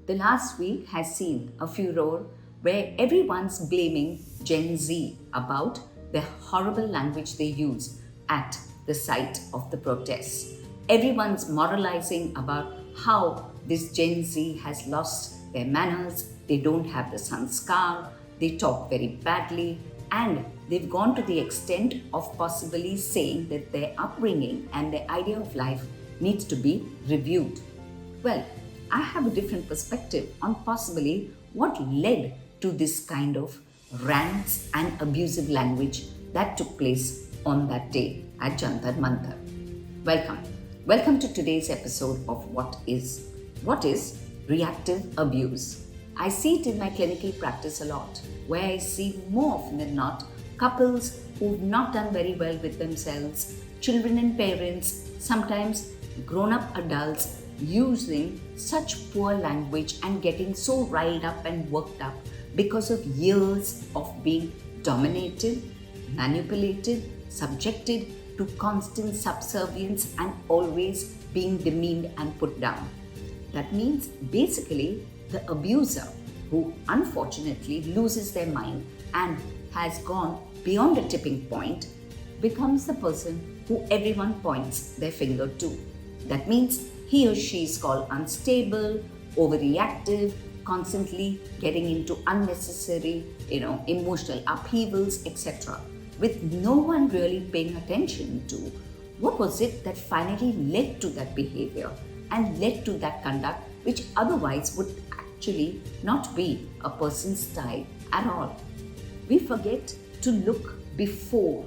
The last week has seen a furor where everyone's blaming Gen Z about the horrible language they use at the site of the protests. Everyone's moralizing about how this Gen Z has lost their manners, they don't have the sanskar, they talk very badly, and they've gone to the extent of possibly saying that their upbringing and their idea of life needs to be reviewed. Well, I have a different perspective on possibly what led to this kind of rants and abusive language that took place on that day at Jantar Mantar. Welcome. Welcome to today's episode of What is reactive abuse. I see it in my clinical practice a lot, where I see more often than not couples who've not done very well with themselves, children and parents, sometimes grown-up adults using such poor language and getting so riled up and worked up because of years of being dominated, manipulated, subjected to constant subservience and always being demeaned and put down. That means basically the abuser, who unfortunately loses their mind and has gone beyond a tipping point, becomes the person who everyone points their finger to. That means he or she is called unstable, overreactive, constantly getting into unnecessary, emotional upheavals, etc., with no one really paying attention to what was it that finally led to that behavior and led to that conduct, which otherwise would actually not be a person's style at all. We forget to look before.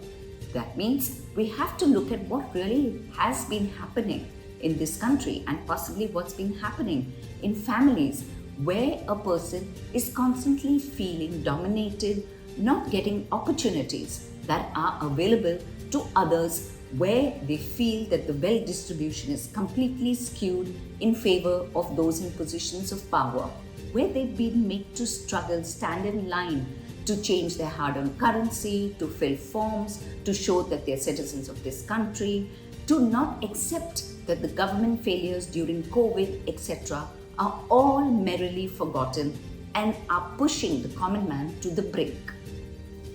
That means we have to look at what really has been happening in this country and possibly what's been happening in families where a person is constantly feeling dominated, not getting opportunities that are available to others, where they feel that the wealth distribution is completely skewed in favor of those in positions of power, where they've been made to struggle, stand in line to change their hard-earned currency, to fill forms, to show that they're citizens of this country, to not accept that the government failures during COVID, etc., are all merrily forgotten and are pushing the common man to the brink.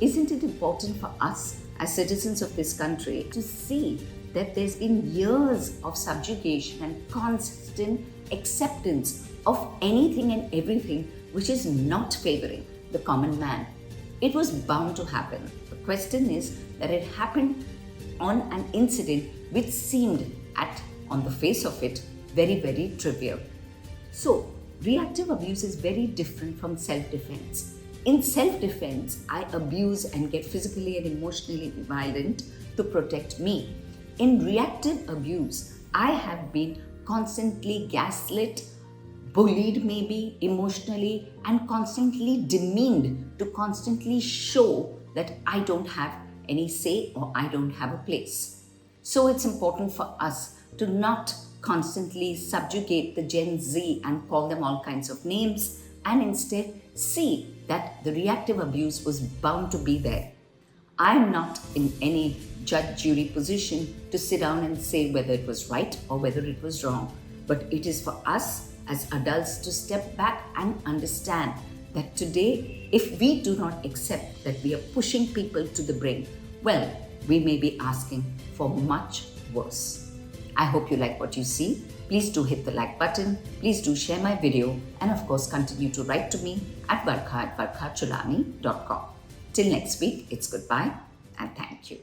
Isn't it important for us as citizens of this country to see that there's been years of subjugation and constant acceptance of anything and everything which is not favoring the common man? It was bound to happen. The question is that it happened on an incident which seemed on the face of it very, very trivial. So, reactive abuse is very different from self-defense. In self-defense, I abuse and get physically and emotionally violent to protect me. In reactive abuse, I have been constantly gaslit, bullied maybe emotionally, and constantly demeaned to constantly show that I don't have any say or I don't have a place. So it's important for us to not constantly subjugate the Gen Z and call them all kinds of names, and instead see that the reactive abuse was bound to be there. I'm not in any judge-jury position to sit down and say whether it was right or whether it was wrong. But it is for us as adults to step back and understand that today, if we do not accept that we are pushing people to the brink, well, we may be asking for much worse. I hope you like what you see. Please do hit the like button. Please do share my video. And of course, continue to write to me at varkha@varkhachulani.com. Till next week, it's goodbye and thank you.